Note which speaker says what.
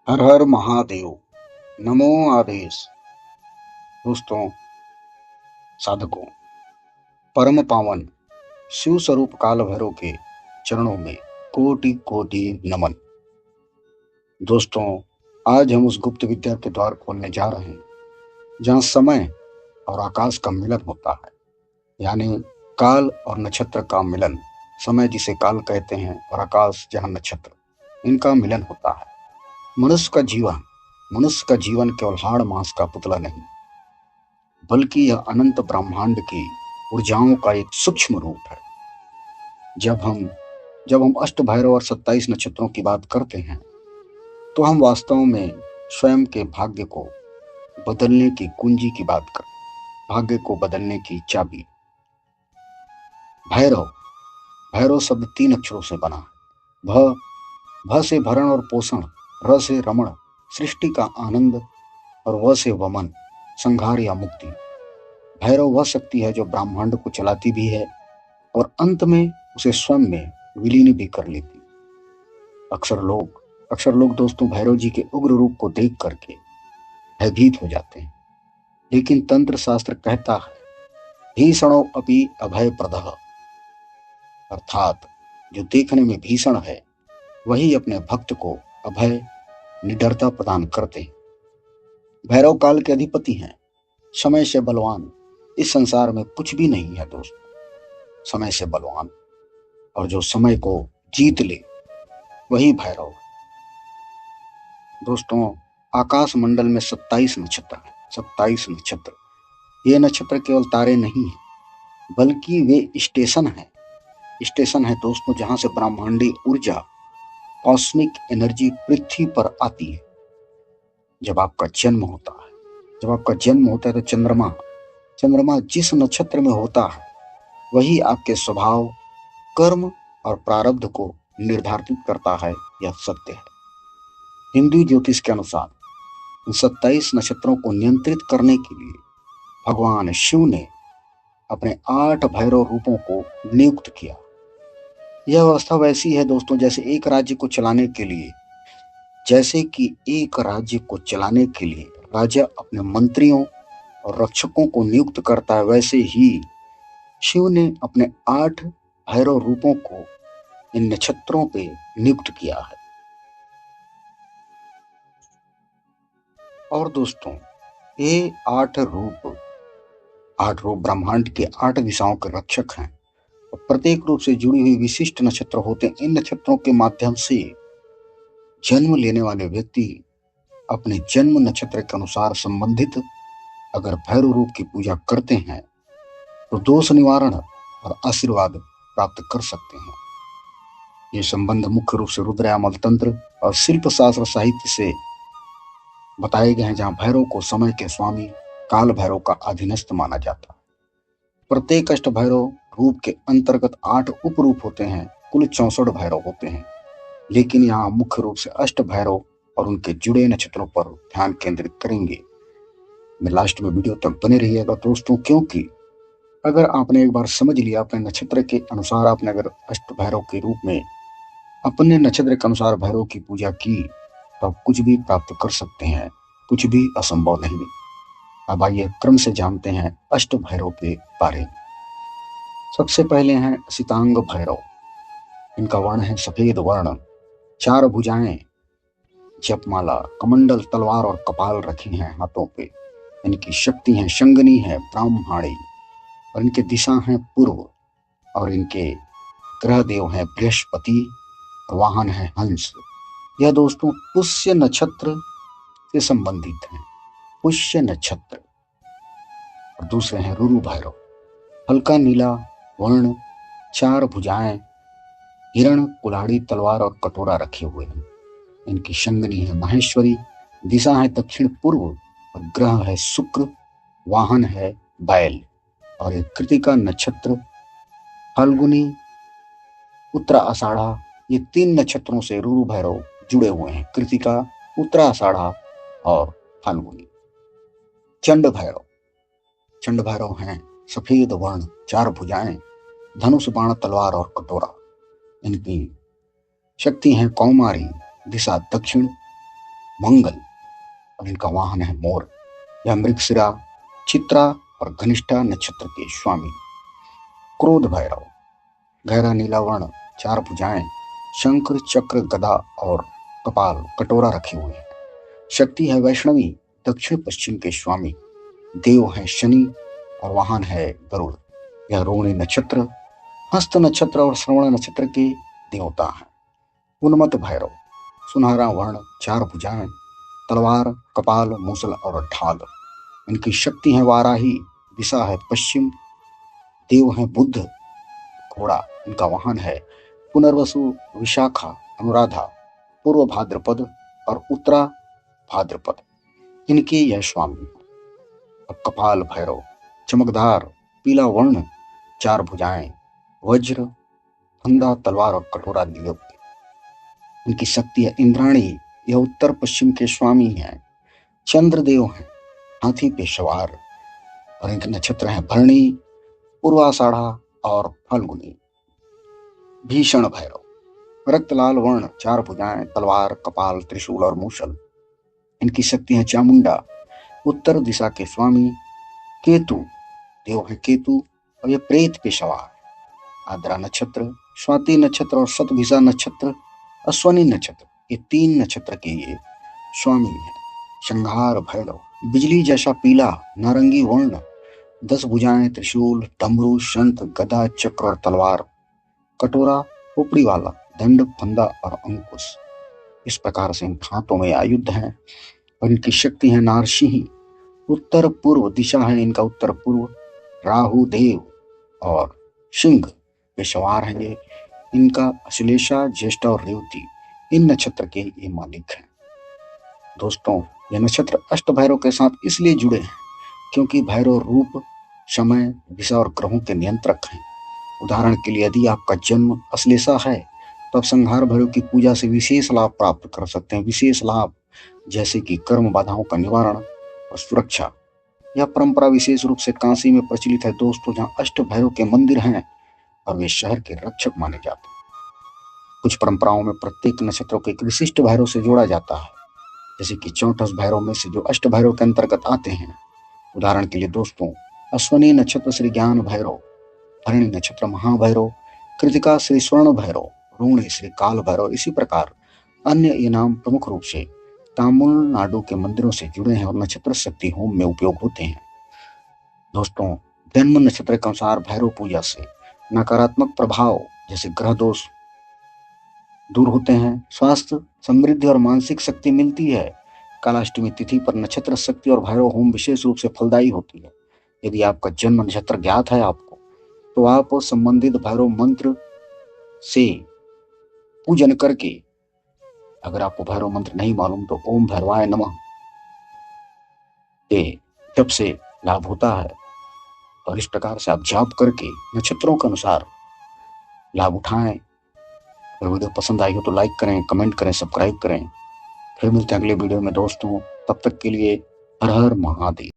Speaker 1: हर हर महादेव। नमो आदेश। दोस्तों, साधकों, परम पावन शिव स्वरूप काल भैरव के चरणों में कोटि कोटि नमन। दोस्तों, आज हम उस गुप्त विद्या के द्वार खोलने जा रहे हैं जहां समय और आकाश का मिलन होता है, यानी काल और नक्षत्र का मिलन। समय जिसे काल कहते हैं और आकाश जहां नक्षत्र, इनका मिलन होता है। मनुष्य का जीवन केवल हाड़ मांस का पुतला नहीं, बल्कि यह अनंत ब्रह्मांड की ऊर्जाओं का एक सूक्ष्म रूप है। जब हम जब हम अष्ट भैरव और 27 नक्षत्रों की बात करते हैं, तो हम वास्तव में स्वयं के भाग्य को बदलने की कुंजी की बात करते हैं, भाग्य को बदलने की चाबी। भैरव भैरव शब्द 3 अक्षरों से बना है। भ से भरण और पोषण, र से रमण, सृष्टि का आनंद, और व से वमन, संहार या मुक्ति। भैरव वह शक्ति है जो ब्रह्मांड को चलाती भी है और अंत में उसे स्वयं में विलीन भी कर लेती। अक्सर लोग दोस्तों भैरव जी के उग्र रूप को देख करके भयभीत हो जाते हैं, लेकिन तंत्र शास्त्र कहता है भीषणो अपि अभय प्रदः, अर्थात जो देखने में भीषण है वही अपने भक्त को अभय, निडरता प्रदान करते हैं। भैरव काल के अधिपति हैं। समय से बलवान इस संसार में कुछ भी नहीं है दोस्तों। समय से बलवान, और जो समय को जीत ले वही भैरव है। दोस्तों, आकाश मंडल में 27 नक्षत्र हैं। 27 नक्षत्र, ये नक्षत्र केवल तारे नहीं है, बल्कि वे स्टेशन है दोस्तों, जहां से ब्रह्मांडी ऊर्जा, कॉस्मिक एनर्जी पृथ्वी पर आती है। जब आपका जन्म होता है तो चंद्रमा जिस नक्षत्र में होता है वही आपके स्वभाव, कर्म और प्रारब्ध को निर्धारित करता है। यह सत्य है। हिंदू ज्योतिष के अनुसार इन 27 नक्षत्रों को नियंत्रित करने के लिए भगवान शिव ने अपने 8 भैरव रूपों को नियुक्त किया। यह व्यवस्था वैसी है दोस्तों, जैसे कि एक राज्य को चलाने के लिए राजा अपने मंत्रियों और रक्षकों को नियुक्त करता है, वैसे ही शिव ने अपने 8 भैरव रूपों को इन नक्षत्रों पे नियुक्त किया है। और दोस्तों, ये 8 रूप ब्रह्मांड के 8 दिशाओं के रक्षक हैं और प्रत्येक रूप से जुड़ी हुई विशिष्ट नक्षत्र होते हैं। इन नक्षत्रों के माध्यम से जन्म लेने वाले व्यक्ति अपने जन्म नक्षत्र के अनुसार संबंधित अगर भैरव रूप की पूजा करते हैं तो दोष निवारण और आशीर्वाद प्राप्त कर सकते हैं। ये संबंध मुख्य रूप से रुद्रयामल तंत्र और शिल्प शास्त्र साहित्य से बताए गए हैं, जहां भैरव को समय के स्वामी काल भैरव का अधीनस्थ माना जाता है। प्रत्येक अष्ट भैरव रूप के अंतर्गत 8 उप रूप होते हैं। कुल 64 भैरव होते हैं, लेकिन यहाँ मुख्य रूप से अष्ट भैरव और उनके जुड़े नक्षत्रों पर ध्यान केंद्रित करेंगे। मैं लास्ट में वीडियो तक बने रहिएगा दोस्तों, क्योंकि अगर आपने एक बार समझ लिया अपने नक्षत्र के अनुसार, आपने अगर अष्ट भैरव के रूप में अपने नक्षत्र के अनुसार भैरव की पूजा की तो आप कुछ भी प्राप्त कर सकते हैं, कुछ भी असंभव नहीं। अब आइए क्रम से जानते हैं अष्ट भैरव के बारे में। सबसे पहले हैं सितांग भैरव। इनका वर्ण है सफेद वर्ण, 4 भुजाएं, जपमाला, कमंडल, तलवार और कपाल रखी हैं हाथों पे। इनकी शक्ति है शंगनी है, ब्राह्मणी, और इनके दिशा है पूर्व, और इनके ग्रह देव हैं बृहस्पति, वाहन है हंस। यह दोस्तों पुष्य नक्षत्र से संबंधित हैं। पुष्य नक्षत्र। और दूसरे हैं रुरु भैरव। हल्का नीला वर्ण, 4 भुजाएं, हिरण, कुल्हाड़ी, तलवार और कटोरा रखे हुए हैं। इनकी शंगनी है महेश्वरी, दिशा है दक्षिण पूर्व, और ग्रह है शुक्र, वाहन है बैल। और एक कृतिका नक्षत्र, फाल्गुनी, उत्तरा आषाढ़ा, ये 3 नक्षत्रों से रुरु भैरव जुड़े हुए हैं। कृतिका, उत्तरा आषाढ़ा और फाल्गुनी। चंड भैरव हैं सफेद वर्ण, 4 भुजाएं, धनुष, बाण, तलवार और कटोरा। इनकी शक्ति है कौमारी, दिशा दक्षिण, मंगल और इनका वाहन है मोर। यह मृगशिरा, चित्रा और घनिष्ठा नक्षत्र के स्वामी। क्रोध भैरव, गहरा नीला वर्ण, चार भुजाएं, शंख चक्र गदा और कपाल कटोरा रखे हुए हैं। शक्ति है वैष्णवी, दक्षिण पश्चिम के स्वामी। देव है शनि और वाहन है गरुड़। यह रोहिणी नक्षत्र, हस्त नक्षत्र और श्रवण नक्षत्र के देवता हैं। उन्मत्त भैरव, सुनहरा वर्ण, चार भुजाएं, तलवार, कपाल, मूसल और ढाल। इनकी शक्ति है वाराही, दिशा है पश्चिम। देव है बुद्ध, घोड़ा, इनका वाहन है पुनर्वसु, विशाखा, अनुराधा, पूर्व भाद्रपद और उत्तरा भाद्रपद, इनके यह स्वामी। अब कपाल भैरव, चमकदार पीला वर्ण, चार भुजाएं, वज्र, फंदा, तलवार और कटोरा लिए हुए। इनकी शक्ति है इंद्राणी, यह उत्तर पश्चिम के स्वामी हैं। चंद्रदेव हैं, हाथी पे सवार और इनके नक्षत्र हैं भरणी, पूर्वाषाढ़ा और फाल्गुनी। भीषण भैरव, रक्त लाल वर्ण, चार भुजाएं, तलवार, कपाल, त्रिशूल और मूसल। इनकी शक्ति है चामुंडा, उत्तर दिशा के स्वामी। केतु, देव है केतु और ये प्रेत पे सवार। आद्रा नक्षत्र, स्वाति नक्षत्र और शतभिषा नक्षत्र, अश्वनी नक्षत्र, ये तीन नक्षत्र के ये स्वामी हैं। संहार भैरव, बिजली जैसा पीला नारंगी वर्ण, 10 भुजाएं, त्रिशूल, डमरू, शंख, गदा, चक्र और तलवार, कटोरा, खोपड़ी वाला, दंड, फंदा और अंकुश। इस प्रकार से इन हाथों में आयुध हैं और इनकी शक्ति है नारसिंह। उत्तर पूर्व दिशा है इनका उत्तर पूर्व। राहु देव और सिंह पे सवार हैं ये। इनका अश्लेषा, ज्येष्ठा और रेवती, इन नक्षत्र के ये मालिक हैं। दोस्तों, यह नक्षत्र अष्ट भैरव के साथ इसलिए जुड़े हैं क्योंकि भैरव रूप, समय, दिशा और ग्रहों के नियंत्रक हैं। उदाहरण के लिए यदि आपका जन्म अश्लेषा है तो आप संहार भैरव की पूजा से विशेष लाभ प्राप्त कर सकते हैं। विशेष लाभ जैसे कि कर्म बाधाओं का निवारण और सुरक्षा। यह परंपरा विशेष रूप से काशी में प्रचलित है दोस्तों, जहाँ अष्ट भैरव के मंदिर हैं और वे शहर के रक्षक माने जाते हैं। कुछ परंपराओं में प्रत्येक नक्षत्र को एक विशिष्ट भैरव से जोड़ा जाता है, जैसे कि 64 भैरव में से जो अष्ट भैरव के अंतर्गत आते हैं। उदाहरण के लिए दोस्तों, अश्वनी नक्षत्र श्री ज्ञान भैरव, भरणी नक्षत्र महाभैरव, कृतिका श्री स्वर्ण भैरव, रोहिणी श्री काल भैरव। इसी प्रकार अन्य ये नाम प्रमुख रूप से तमिलनाडु के मंदिरों से जुड़े हैं और नक्षत्र शक्ति होम में उपयोग होते हैं। दोस्तों, जन्म नक्षत्र के अनुसार भैरव पूजा से नकारात्मक प्रभाव जैसे ग्रह दोष दूर होते हैं, स्वास्थ्य, समृद्धि और मानसिक शक्ति मिलती है। कालाष्टमी तिथि पर नक्षत्र शक्ति और भैरव होम विशेष रूप से फलदायी होती है। यदि आपका जन्म नक्षत्र ज्ञात है आपको, तो आप संबंधित भैरव मंत्र से पूजन करके, अगर आपको भैरव मंत्र नहीं मालूम तो ओम भैरवाय नमः के जप से लाभ होता है और इस प्रकार से आप जाप करके नक्षत्रों के अनुसार लाभ उठाएं। अगर वीडियो पसंद आई हो तो लाइक करें, कमेंट करें, सब्सक्राइब करें। फिर मिलते हैं अगले वीडियो में दोस्तों, तब तक के लिए हर हर महादेव।